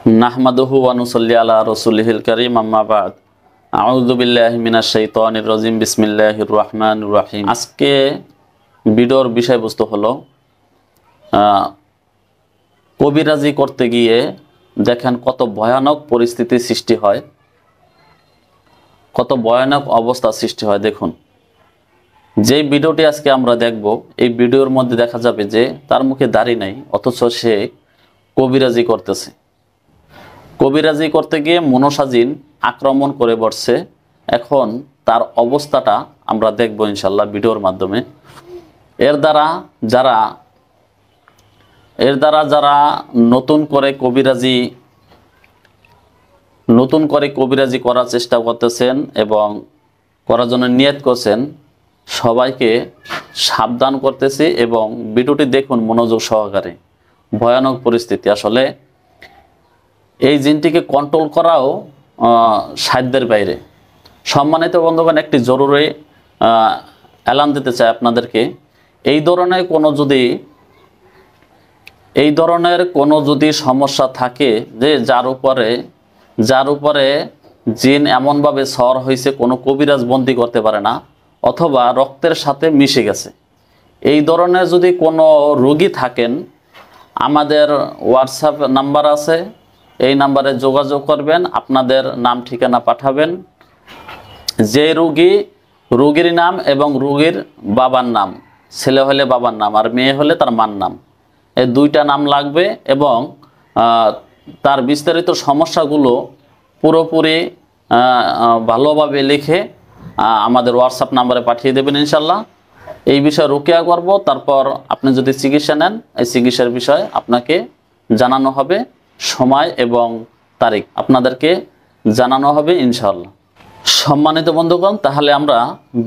নাহমাদুহু ওয়া নুসাল্লি আলা রাসূলিহিল কারীম আম্মা বাদ আউযু বিল্লাহি মিনাশ শাইতানির রাজিম বিসমিল্লাহির রহমানির রহিম। আজকে ভিডিওর বিষয়বস্তু হলো কবিরাজি করতে গিয়ে দেখেন কত ভয়ানক পরিস্থিতি সৃষ্টি হয়, কত ভয়ানক অবস্থা সৃষ্টি হয়। দেখুন, যে ভিডিওটি আজকে আমরা দেখব, এই ভিডিওর মধ্যে দেখা যাবে যে তার মুখে দাড়ি নাই, অথচ সে কবিরাজি করতেছে। কবিরাজি করতে গিয়ে মনসাজিন আক্রমণ করে বসছে। এখন তার অবস্থাটা আমরা দেখব ইনশাল্লাহ ভিডিওর মাধ্যমে। এর দ্বারা যারা নতুন করে কবিরাজি করার চেষ্টা করতেছেন এবং করার জন্য নিয়ত করছেন, সবাইকে সাবধান করতেছি এবং ভিডিওটি দেখুন মনোযোগ সহকারে। ভয়ানক পরিস্থিতি, আসলে এই জিনটিকে কন্ট্রোল করাও সাধ্যের বাইরে। সম্মানিত বন্ধুগণ, একটি জরুরি এলান দিতে চাই আপনাদেরকে। এই ধরনের কোনো যদি সমস্যা থাকে যে যার উপরে জিন এমনভাবে সর হয়েছে কোনো কবিরাজ বন্দি করতে পারে না, অথবা রক্তের সাথে মিশে গেছে, এই ধরনের যদি কোনো রোগী থাকেন, আমাদের হোয়াটসঅ্যাপ নাম্বার আছে, এই নাম্বারে যোগাযোগ করবেন, আপনাদের নাম ঠিকানা পাঠাবেন। যে রোগীর নাম এবং রোগীর বাবার নাম, ছেলে হলে বাবার নাম আর মেয়ে হলে তার মার নাম, এই দুইটা নাম লাগবে এবং তার বিস্তারিত সমস্যাগুলো পুরোপুরি ভালোভাবে লিখে আমাদের হোয়াটসঅ্যাপ নাম্বারে পাঠিয়ে দেবেন ইনশাল্লাহ। এই বিষয়ে রুকিয়া করব, তারপর আপনি যদি চিকিৎসা নেন, এই চিকিৎসার বিষয়ে আপনাকে জানানো হবে, সময় এবং তারিখ আপনাদেরকে জানানো হবে ইনশাআল্লাহ। সম্মানিত বন্ধুগণ, তাহলে আমরা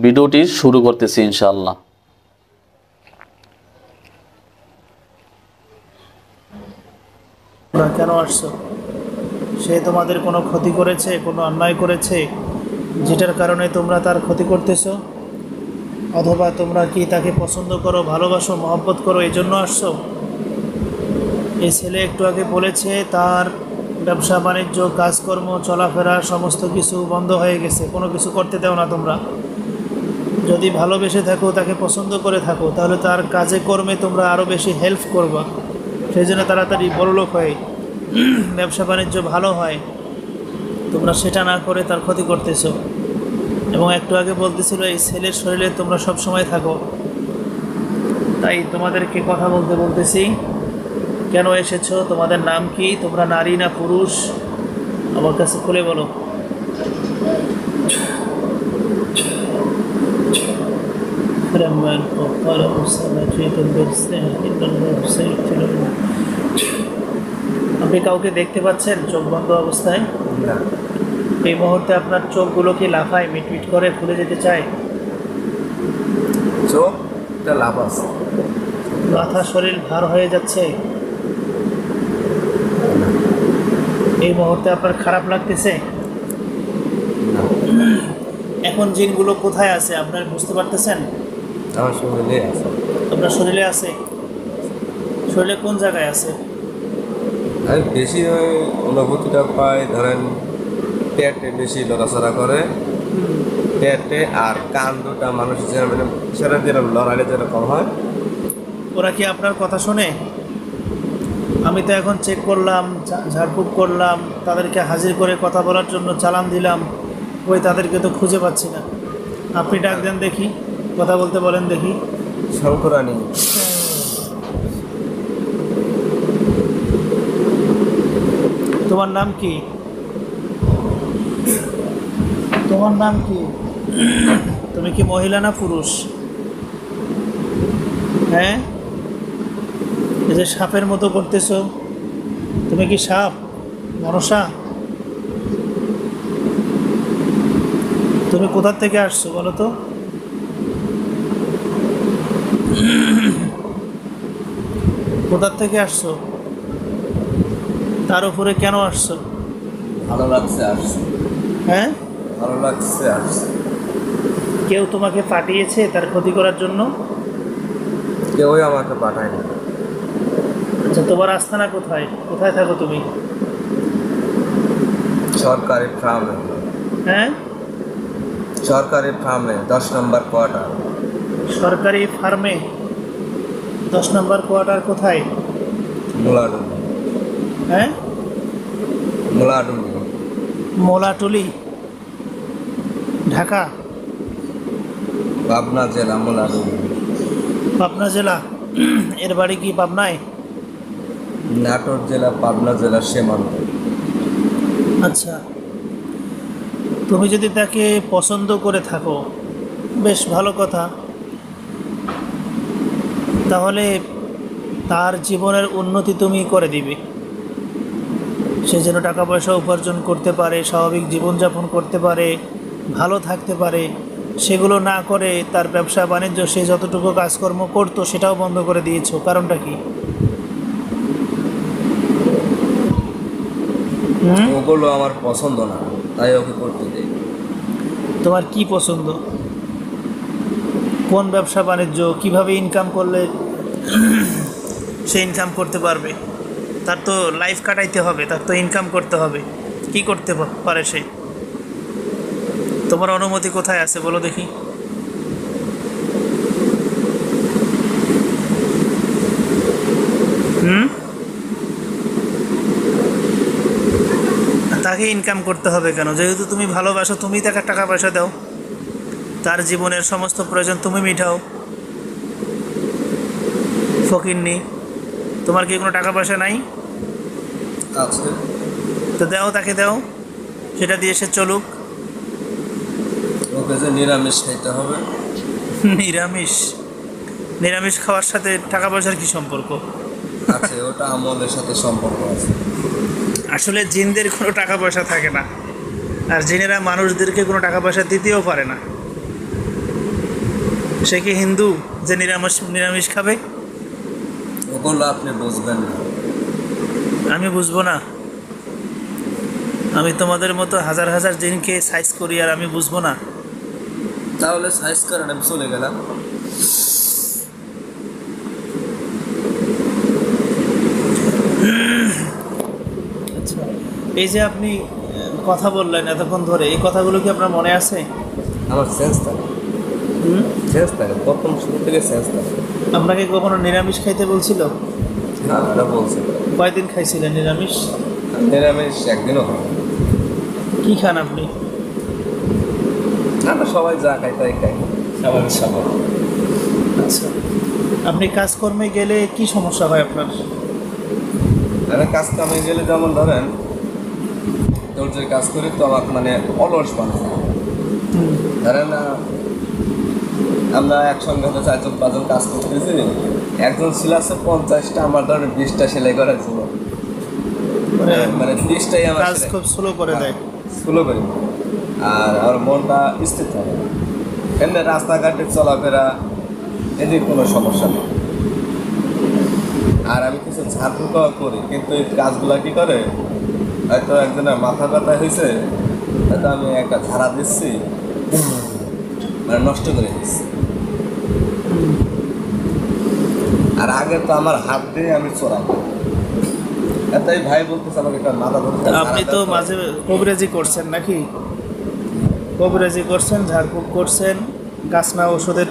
ভিডিওটি শুরু করতেছি ইনশাআল্লাহ। কেন আসছো? সে তোমাদের কোনো ক্ষতি করেছে, কোনো অন্যায় করেছে যেটার কারণে তোমরা তার ক্ষতি করতেছো? অথবা তোমরা কি তাকে পছন্দ করো, ভালোবাসো, মহব্বত করো, এই জন্য আসছো? এই ছেলে একটু আগে বলেছে তার ব্যবসা বাণিজ্য, কাজকর্ম, চলাফেরা সমস্ত কিছু বন্ধ হয়ে গেছে, কোনো কিছু করতে দাও না তোমরা। যদি ভালোবেসে থাকো, তাকে পছন্দ করে থাকো, তাহলে তার কাজে কর্মে তোমরা আরও বেশি হেল্প করবা, সেই জন্য তাড়াতাড়ি বড়লোক হয়, ব্যবসা বাণিজ্য ভালো হয়। তোমরা সেটা না করে তার ক্ষতি করতেছো। এবং একটু আগে বলতেছিল এই ছেলের শরীরে তোমরা সব সময় থাকো। তাই তোমাদেরকে কথা বলতেছি, কেন এসেছো, তোমাদের নাম কি, তোমরা নারী না পুরুষ, আমার কাছে খুলে বলো। আপনি কাউকে দেখতে পাচ্ছেন চোখ বন্ধ অবস্থায়? এই মুহূর্তে আপনার চোখগুলো কি লাফায়, মিটমিট করে, খুলে যেতে চায়? চোখটা লাফাচ্ছে, মাথা শরীর ভার হয়ে যাচ্ছে? এই মুহূর্তে আপনার খারাপ লাগতেছে? এখন জিনগুলো কোথায় আছে আপনার বুঝতে পারতেছেন? আমার শরীরে আছে। আপনার শরীরে আছে? শরীরে কোন জায়গায় আছে? আমি বেশি অনুভূতিটা পাই, ধরেন পেটে বেশি লড়াচড়া করে, পেটে আর কান দুটা মানুষের মানে সেটা যেরকম লড়াইলে যেরকম হয়। ওরা কি আপনার কথা শোনে? আমি তো এখন চেক করলাম, ঝাড়ফুঁক করলাম, তাদেরকে হাজির করে কথা বলার জন্য চালান দিলাম, তাদেরকে তো খুঁজে পাচ্ছি না। আপনি ডাক দেন দেখি, কথা বলতে বলেন দেখি। শঙ্করানী, তোমার নাম কি? তোমার নাম কি? তুমি কি মহিলা না পুরুষ? হ্যাঁ, এই যে সাপের মতো করতেছো, তুমি কি সাপ, মনসা? তুমি কোথা থেকে আসছো বলো তো? কোথা থেকে আসছো? তার উপরে কেন আসছো? ভালো লাগছে আসছে। হ্যাঁ, ভালো লাগছে আসছে। কেউ তোমাকে পাঠিয়েছে তার ক্ষতি করার জন্য? কেউই আমাকে পাঠায়নি। আচ্ছা, তোমার আস্তানা কোথায়? কোথায় থাকো তুমি? সরকারি ফার্মে, হ্যাঁ, সরকারি ফার্মে 10 নম্বর কোয়ার্টার। সরকারি ফার্মে 10 নম্বর কোয়ার্টার কোথায়? মোলাডুলি। হ্যাঁ, মোলাডুলি। মোলাটুলি, ঢাকা, পাবনা জেলা মোলাডুলি। পাবনা জেলা। এর বাড়ি কি পাবনায়? নাটোর জেলা পাবনা জেলার সীমান্ত। আচ্ছা, তুমি যদি তাকে পছন্দ করে থাকো, বেশ ভালো কথা, তাহলে তার জীবনের উন্নতি তুমি করে দিবে। সে যেন টাকা পয়সা উপার্জন করতে পারে, স্বাভাবিক জীবনযাপন করতে পারে, ভালো থাকতে পারে। সেগুলো না করে তার ব্যবসা বাণিজ্য, সে যতটুকু কাজকর্ম করতো সেটাও বন্ধ করে দিয়েছো, কারণটা কি? ওগুলো আমার পছন্দ না, তাই ওকে করতে দেই। তোমার কি পছন্দ? কোন ব্যবসা বাণিজ্য, কিভাবে ইনকাম করলে সে ইনকাম করতে পারবে? তার তো লাইফ কাটাইতে হবে, তার তো ইনকাম করতে হবে। কি করতে পারে সে? তোমার অনুমতি কোথায় আছে বলো দেখি? তাকে ইনকাম করতে হবে কেন? যেহেতু তুমি ভালোবাসো, তুমি তাকে টাকা পয়সা দাও, তার জীবনের সমস্ত প্রয়োজন তুমি মিটাও। ফকিন্নি, তোমার কি কোনো টাকা পয়সা নাই? আছে। তো দাও, তাকে দাও, সেটা দিয়ে সে চলুক। ওকে যে নিরামিষ খাইতে হবে। নিরামিষ? নিরামিষ খাওয়ার সাথে টাকা পয়সার কি সম্পর্ক? আছে, ওটা আমলের সাথে সম্পর্ক আছে। আসলে জিনদের কোনো টাকা পয়সা থাকে না, আর জিনেরা মানুষদেরকে কোনো টাকা পয়সা দিতেও পারে না। সে কি হিন্দু যে নিরামিষ নিরামিষ খাবে? ওগুলো আপনি বুঝবেন না। আমি বুঝবো না? আমি তোমাদের মতো হাজার হাজার জিনকে সাইজ করি আর আমি বুঝবো না? তাহলে সাইজ করেন, আমি চলে গেলাম। আচ্ছা, এই যে আপনি কথা বললেন এতক্ষণ ধরে, এই কথাগুলো কি আপনার মনে আছে? আমার সেন্স থাকে, সেন্স থাকে, প্রথম শুরু থেকে সেন্স থাকে। আপনাকে কখনো নিরামিষ খাইতে বলছিল? হ্যাঁ, এটা বলছে। কয়দিন খাইছিলেন নিরামিষ? নিরামিষ একদিনও হয়। কি খান আপনি? আমরা সবাই যা খাই তাই খাই, স্বাভাবিক স্বাভাবিক। আচ্ছা, আপনি কাজকর্মে গেলে কি সমস্যা হয় আপনার? আমি কাজ কামে গেলে যেমন ধরেন ধৈর্যের কাজ করি, তো আমার মানে অলস বানায়। ধরেন আমরা একসঙ্গে হয়তো 4-5 জন কাজ করতেছি, একজন সিলাসে 50টা, আমার ধরেন 20টা সেলাই করার জন্য, মানে 30টাই আমার কাজ খুব স্লো করে দেয়। স্লো করি। আর আমার মনটা স্থির থাকে, এমনি রাস্তাঘাটে চলাফেরা এদিকে কোনো সমস্যা নেই। আর আমি কিছু ঝাড়ফুঁকাও করি, কিন্তু এই কাজগুলো কী করে, হয়তো একজনের মাথা ব্যথা হয়েছে, হয়তো আমি একটা ঝাড়া দিচ্ছি, মানে নষ্ট করে দিচ্ছি। আর আগে তো আমার হাত দিয়ে আমি চড়াবো, এটাই ভাই বলতেছে আমাকে একটা মাথা ধরতে। আপনি তো মাঝে কবিরাজি করছেন নাকি? কবিরাজি করছেন, ঝাড়ফুঁক করছেন, গাছ না ওষুধের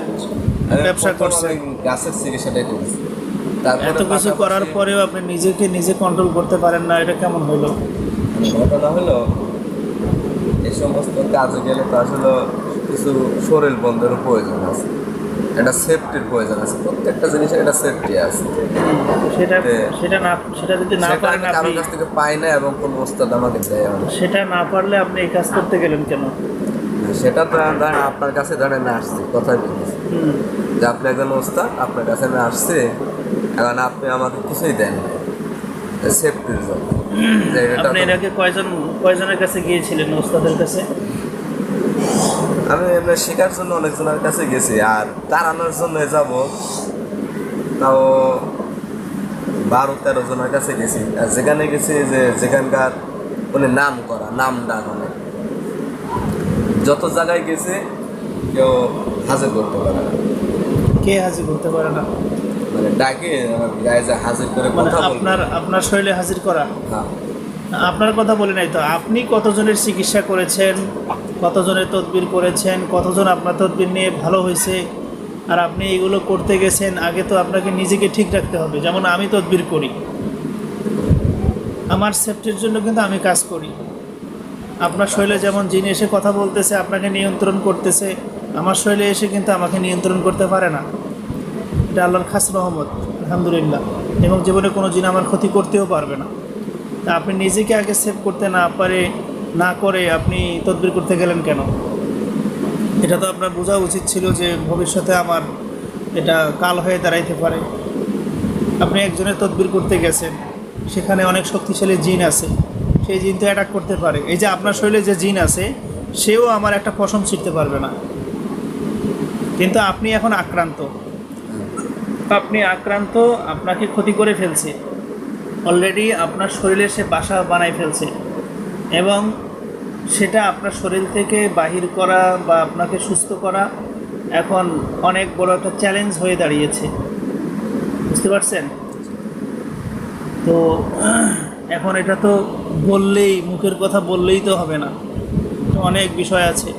ব্যবসা করছেন, গাছের চিকিৎসাটাই করেছি। এত কিছু করার পরেও আপনি নিজেকে নিজে কন্ট্রোল করতে পারেন না, এটা কেমন হলো? ঘটনা হলো, এই সমস্ত কাজে গেলে তো আসলে কিছু শরীর বন্ধেরও প্রয়োজন আছে, একটা সেফটির প্রয়োজন আছে, প্রত্যেকটা জিনিসের একটা সেফটি আছে। সেটা সেটা না, সেটা যদি না পারেন আপনি, কারোর কাছ থেকে পাই না, এবং কোনো ওস্তাদ আমাকে দেয় না। সেটা না পারলে আপনি এই কাজ করতে গেলেন কেন? সেটা তো ধরেন আপনার কাছে ধরেন না আসছি, কথাই বলছি যে আপনি একজন ওস্তাদ, আপনার কাছে আমি আসছি, এখন আপনি আমাকে কিছুই দেন না সেফটির জন্য। আপনি এর আগে কয়জনের কাছে গিয়েছিলেন ওস্তাদের কাছে? আমি এমনি শেখার জন্য অনেকজনের কাছে গেছি, আর তাড়ানোর জন্য যাব তাও 12-13 জনের কাছে গেছি। আর যেখানে গেছি যে যেখানকার মানে নাম করা, নাম ডাক অনেক, যত জায়গায় গেছে কেউ হাজির করতে পারে না। কে হাজির করতে পারে না? মানে ডাকে গায়ে যে হাজির করে মানে কথা বলবে। আপনার শরীরে হাজির করা? হ্যাঁ, আপনার কথা বলি নাই তো, আপনি কতজনের চিকিৎসা করেছেন, কতজনের তদবির করেছেন, কতজন আপনার তদবির নিয়ে ভালো হয়েছে, আর আপনি এগুলো করতে গেছেন। আগে তো আপনাকে নিজেকে ঠিক রাখতে হবে। যেমন আমি তদবির করি, আমার সেফটির জন্য কিন্তু আমি কাজ করি। আপনার শরীরে যেমন জিন এসে কথা বলতেছে, আপনাকে নিয়ন্ত্রণ করতেছে, আমার শরীরে এসে কিন্তু আমাকে নিয়ন্ত্রণ করতে পারে না। এটা আল্লাহর খাস রহমত, আলহামদুলিল্লাহ। এবং জীবনে কোনো জিন আমার ক্ষতি করতেও পারবে না। তা আপনি নিজেকে আগে সেভ করতে না করে আপনি তদবির করতে গেলেন কেন? এটা তো আপনার বোঝা উচিত ছিল যে ভবিষ্যতে আমার এটা কাল হয়ে দাঁড়াইতে পারে। আপনি একজনের তদবির করতে গেছেন, সেখানে অনেক শক্তিশালী জিন আছে, সেই জিন তো অ্যাটাক করতে পারে। এই যে আপনার শরীরে যে জিন আছে, সেও আমার একটা পশম ছিঁড়তে পারবে না। কিন্তু আপনি এখন আক্রান্ত, আপনাকে ক্ষতি করে ফেলছে অলরেডি। আপনার শরীরে সে বাসা বানাই ফেলছে, এবং সেটা আপনার শরীর থেকে বাহির করা বা আপনাকে সুস্থ করা এখন অনেক বড় একটা চ্যালেঞ্জ হয়ে দাঁড়িয়েছে। বুঝতে পারছেন তো? এখন এটা তো বললেই, মুখের কথা বললেই তো হবে না, অনেক বিষয় আছে।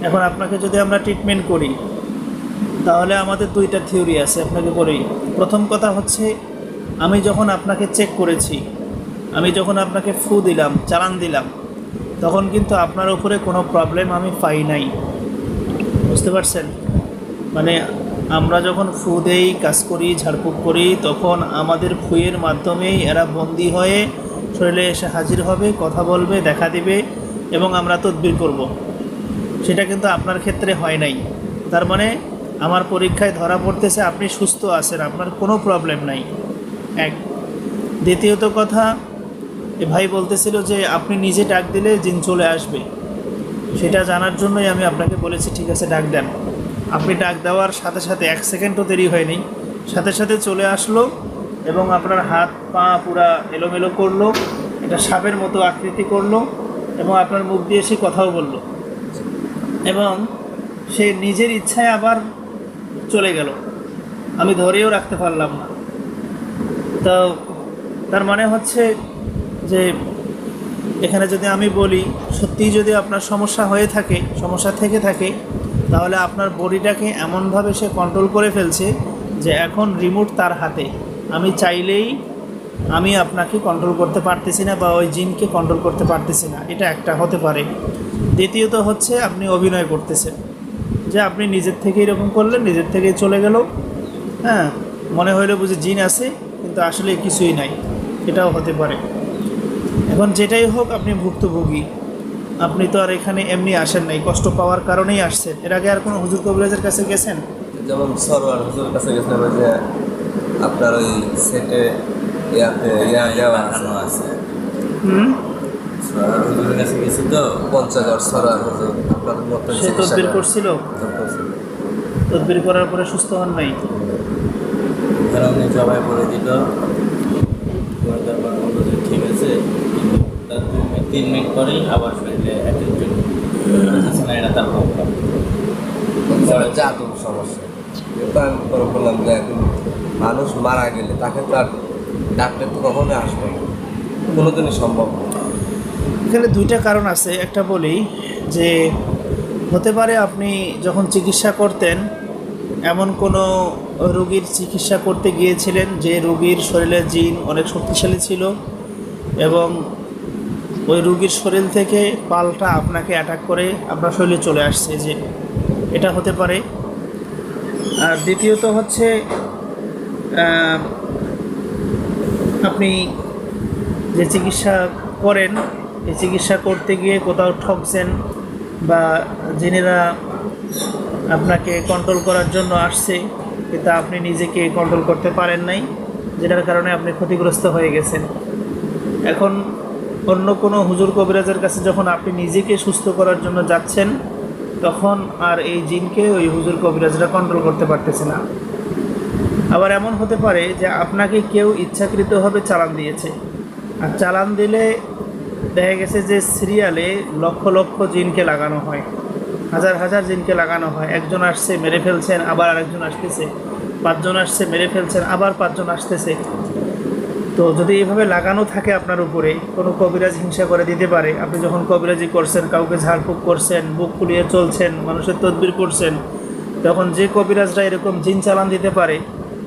এখন আপনাকে যদি আমরা ট্রিটমেন্ট করি, তাহলে আমাদের দুইটা থিওরি আছে, আপনাকে বলি। প্রথম কথা হচ্ছে, আমি যখন আপনাকে চেক করেছি, আমি যখন আপনাকে ফু দিলাম, চালান দিলাম, তখন কিন্তু আপনার উপরে কোনো প্রবলেম আমি পাই নাই। বুঝতে পারছেন? মানে আমরা যখন ফু দেই, কাজ করি, ঝাড়ফুঁক করি, তখন আমাদের ফুয়ের মাধ্যমেই এরা বন্দী হয়ে শরীরে এসে হাজির হবে, কথা বলবে, দেখা দিবে, এবং আমরা তদবির করব। সেটা কিন্তু আপনার ক্ষেত্রে হয় নাই। তার মানে আমার পরীক্ষায় ধরা পড়তেছে আপনি সুস্থ আছেন, আপনার কোনো প্রবলেম নাই। এক। দ্বিতীয়ত কথা, এ ভাই বলতেছিল যে আপনি নিজে ডাক দিলে জিন চলে আসবে। সেটা জানার জন্যই আমি আপনাকে বলেছি ঠিক আছে ডাক দেন। আপনি ডাক দেওয়ার সাথে সাথে 1 সেকেন্ডও দেরি হয়নি, সাথে সাথে চলে আসলো, এবং আপনার হাত পা পুরা এলোমেলো করলো, এটা সাপের মতো আকৃতি করলো, এবং আপনার মুখ দিয়ে সে কথাও বলল, এবং সে নিজের ইচ্ছায় আবার চলে গেল। আমি ধরেও রাখতে পারলাম না। তো তার মানে হচ্ছে যে এখানে যদি আমি বলি, সত্যিই যদি আপনার সমস্যা থেকে থাকে, তাহলে আপনার বডিটাকে এমনভাবে সে কন্ট্রোল করে ফেলছে যে এখন রিমোট তার হাতে। আমি চাইলেই আমি আপনাকে কন্ট্রোল করতে পারতেছি না, বা ওই জিনকে কন্ট্রোল করতে পারতেছি না। এটা একটা হতে পারে। দ্বিতীয়ত হচ্ছে আপনি অভিনয় করতেছেন, যে আপনি নিজের থেকে এরকম করলেন, নিজের থেকেই চলে গেল। হ্যাঁ, মনে হইলো বুঝি জিন আছে, কিন্তু আসলে কিছুই নাই। এটাও হতে পারে। এখন যেটাই হোক, আপনি ভুক্তভোগী। আপনি তো আর এখানে এমনি আসেন নাই, কষ্ট পাওয়ার কারণেই আসছেন। এর আগে আর কোনো হুজুর কবিরাজের কাছে গেছেন? যেমন সরোয়ার হুজুরের কাছে গেছিলাম, ওই যে আপনার ওই সেটে দেওয়া আছে। সরোয়ার হুজুরের কাছে গেছি তো, 50,000 সরোয়ার হুজুর আপনার মতো সে তদবির করছিল, তদবির করার পরে সুস্থ হন নাই। উনি জবাই করে দিল, ঠিক আছে, তার 3 মিনিট পরেই আবার শরীরে অ্যাটেনশন না, এটা তার প্রবলেম, জাদুর সমস্যা। এটা আমি পরে বললাম যে এখন মানুষ মারা গেলে তাকে তো আর ডাক্তার তো কখনোই আসবে না, কোনোদিনই সম্ভব না। এখানে দুইটা কারণ আছে। একটা বলি যে হতে পারে আপনি যখন চিকিৎসা করতেন, এমন কোনো রোগীর চিকিৎসা করতে গিয়েছিলেন যে রোগীর শরীরে জিন অনেক শক্তিশালী ছিল, এবং ওই রোগীর শরীর থেকে পাল্টা আপনাকে অ্যাটাক করে আপনার শরীরে চলে আসছে, যে এটা হতে পারে। আর দ্বিতীয়ত হচ্ছে আপনি যে চিকিৎসা করেন, এই চিকিৎসা করতে গিয়ে কোথাও ঠকছেন, বা যিনিরা আপনাকে কন্ট্রোল করার জন্য আসছে, কিন্তু আপনি নিজেকে কন্ট্রোল করতে পারেন নাই, যেটার কারণে আপনি ক্ষতিগ্রস্ত হয়ে গেছেন। এখন অন্য কোনো হুজুর কবিরাজের কাছে যখন আপনি নিজেকে সুস্থ করার জন্য যাচ্ছেন, তখন আর এই জিনকে ওই হুজুর কবিরাজরা কন্ট্রোল করতে পারতেছে না। আবার এমন হতে পারে যে আপনাকে কেউ ইচ্ছাকৃতভাবে চালান দিয়েছে, আর চালান দিলে দেখা গেছে যে সিরিয়ালে লক্ষ লক্ষ জিনকে লাগানো হয়, হাজার হাজার জিনকে লাগানো হয়। একজন আসছে, মেরে ফেলছেন, আবার আরেকজন আসতেছে, 5 জন আসছে, মেরে ফেলছেন, আবার 5 জন আসতেছে। তো যদি এইভাবে লাগানো থাকে আপনার উপরে, কোনো কবিরাজ হিংসা করে দিতে পারে। আপনি যখন কবিরাজি করছেন, কাউকে ঝাড়ফুঁক করছেন, বুক ফুলিয়ে চলছেন, মানুষের তদবির করছেন, তখন যে কবিরাজরা এরকম জিন চালান দিতে পারে,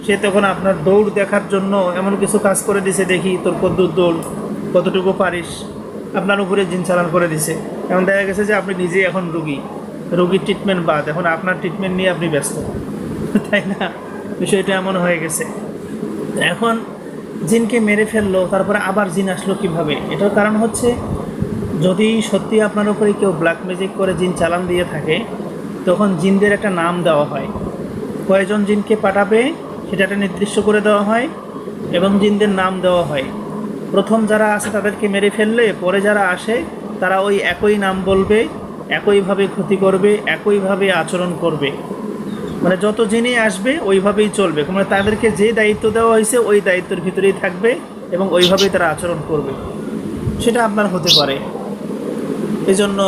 সে তখন আপনার দৌড় দেখার জন্য এমন কিছু কাজ করে দিছে, দেখি তোর কতদূর দৌড়, কতটুকু পারিস, আপনার উপরে জিন চালান করে দিছে। এখন দেখা গেছে যে আপনি নিজেই এখন রুগীর ট্রিটমেন্ট বাদ, এখন আপনার ট্রিটমেন্ট নিয়ে আপনি ব্যস্ত, তাই না? বিষয়টা এমন হয়ে গেছে। এখন জিনকে মেরে ফেললো, তারপরে আবার জিন আসলো কিভাবে? এটার কারণ হচ্ছে, যদি সত্যি আপনার উপরে কেউ ব্ল্যাক ম্যাজিক করে জিন চালান দিয়ে থাকে, তখন জিনদের একটা নাম দেওয়া হয়, কয়জন জিনকে পাঠাবে সেটা একটা নির্দিষ্ট করে দেওয়া হয়, এবং জিনদের নাম দেওয়া হয়। প্রথম যারা আসে তাদেরকে মেরে ফেললে পরে যারা আসে তারা ওই একই নাম বলবে, একইভাবে ক্ষতি করবে, একইভাবে আচরণ করবে। মানে যত জিনই আসবে ওইভাবেই চলবে, মানে তাদেরকে যে দায়িত্ব দেওয়া হয়েছে ওই দায়িত্বের ভিতরেই থাকবে এবং ওইভাবেই তারা আচরণ করবে। সেটা আপনার হতে পারে। এই জন্য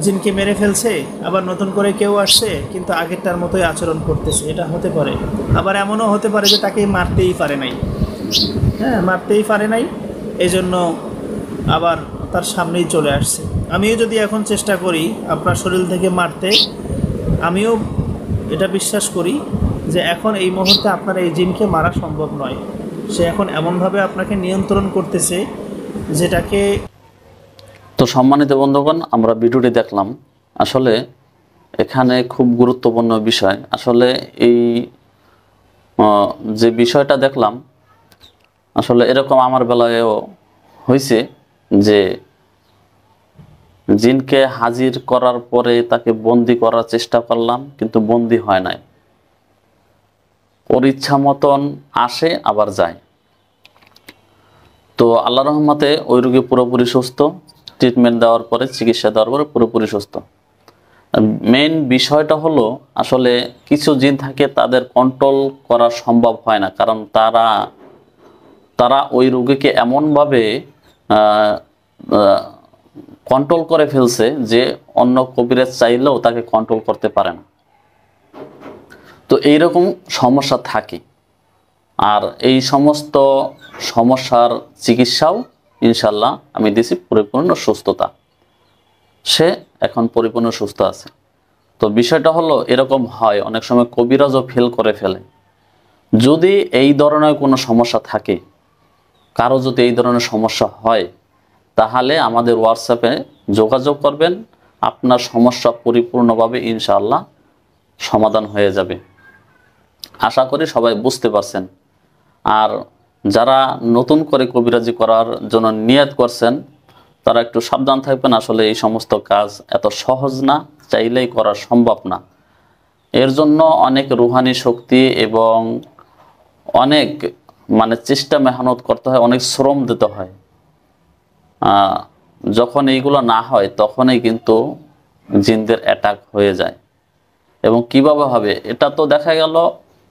জিনকে মেরে ফেলছে, আবার নতুন করে কেউ আসছে কিন্তু আগেরটার মতোই আচরণ করতেছে, এটা হতে পারে। আবার এমনও হতে পারে যে তাকে মারতেই পারে নাই, মারতেই পারে নাই, এই জন্য আবার তার সামনেই চলে আসছে। আমিও যদি এখন চেষ্টা করি আপনার শরীর থেকে মারতে, আমিও এটা বিশ্বাস করি যে এখন এই মুহূর্তে আপনার এই জিনকে মারা সম্ভব নয়। সে এখন এমনভাবে আপনাকে নিয়ন্ত্রণ করতেছে যেটাকে। তো সম্মানিত বন্ধুগণ, আমরা ভিডিওটি দেখলাম, আসলে এখানে খুব গুরুত্বপূর্ণ বিষয়। আসলে এই যে বিষয়টা দেখলাম, আসলে এরকম আমার বেলায়ও হয়েছে যে জিনকে হাজির করার পরে তাকে বন্দি করার চেষ্টা করলাম, কিন্তু বন্দি হয় নাই। ওর ইচ্ছা মতন আসে আবার যায়। তো আল্লাহ রহমতে ওই রোগী পুরোপুরি সুস্থ, ট্রিটমেন্ট দেওয়ার পরে, চিকিৎসা দেওয়ার পরে পুরোপুরি সুস্থ। মেইন বিষয়টা হলো, আসলে কিছু জিন থাকে তাদের কন্ট্রোল করা সম্ভব হয় না, কারণ তারা ওই রোগীকে এমনভাবে কন্ট্রোল করে ফেলছে যে অন্য কবিরাজ চাইলেও তাকে কন্ট্রোল করতে পারে না। তো এইরকম সমস্যা থাকে। আর এই সমস্ত সমস্যার চিকিৎসাও ইনশাল্লাহ আমি দিছি পরিপূর্ণ সুস্থতা। সে এখন পরিপূর্ণ সুস্থ আছে। তো বিষয়টা হলো, এরকম হয় অনেক সময় কবিরাজও ফেল করে ফেলে। যদি এই ধরনের কোনো সমস্যা থাকে, কারো যদি এই ধরনের সমস্যা হয়, তাহলে আমাদের হোয়াটসঅ্যাপে যোগাযোগ করবেন, আপনার সমস্যা পরিপূর্ণভাবে ইনশাআল্লাহ সমাধান হয়ে যাবে। আশা করি সবাই বুঝতে পারছেন। আর যারা নতুন করে কবিরাজি করার জন্য নিয়ত করছেন, তারা একটু সাবধান থাকবেন। আসলে এই সমস্ত কাজ এত সহজ না, চাইলেই করা সম্ভব না। এর জন্য অনেক রুহানি শক্তি এবং অনেক চেষ্টা মেহনত করতে হয়, অনেক শ্রম দিতে হয়। যখন এইগুলো না হয় তখনই কিন্তু জিনদের অ্যাটাক হয়ে যায়। এবং কিভাবে হবে, এটা তো দেখা গেল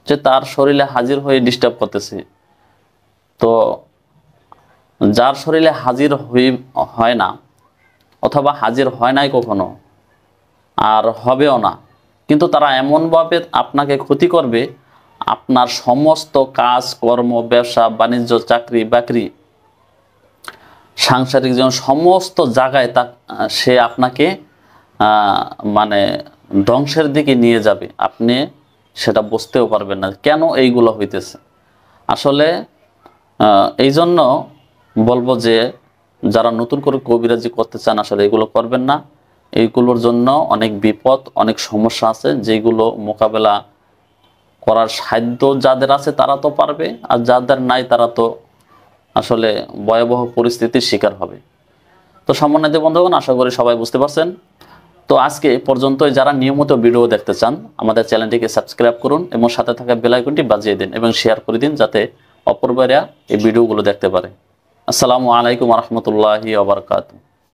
যে তার শরীরে হাজির হয়ে ডিস্টার্ব করতেছে। তো যার শরীরে হাজির হয় না, অথবা হাজির হয় নাই কখনো, আর হবেও না, কিন্তু তারা এমনভাবে আপনাকে ক্ষতি করবে, আপনার সমস্ত কাজ কর্ম, ব্যবসা বাণিজ্য, চাকরি বাকরি, সাংসারিক জীবন, সমস্ত জায়গায় সে আপনাকে ধ্বংসের দিকে নিয়ে যাবে। আপনি সেটা বুঝতেও পারবেন না কেন এইগুলো হইতেছে। আসলে এই জন্য বলবো যে যারা নতুন করে কবিরাজি করতে চান, আসলে এগুলো করবেন না। এইগুলোর জন্য অনেক বিপদ, অনেক সমস্যা আছে, যেগুলো মোকাবেলা করার সাধ্য যাদের আছে তারা তো পারবে, আর যাদের নাই তারা তো আসলে ভয়াবহ পরিস্থিতির শিকার হবে। তো সম্মানিত বন্ধুগণ, আশা করি সবাই বুঝতে পারছেন। তো আজকে পর্যন্তই। যারা নিয়মিত ভিডিও দেখতে চান, আমাদের চ্যানেলটিকে সাবস্ক্রাইব করুন এবং সাথে থাকা বেল আইকনটি বাজিয়ে দিন এবং শেয়ার করে দিন, যাতে অপর ভাইরা এই ভিডিওগুলো দেখতে পারে। আসসালামু আলাইকুম ওয়া রাহমাতুল্লাহি ওয়া বারাকাতুহু।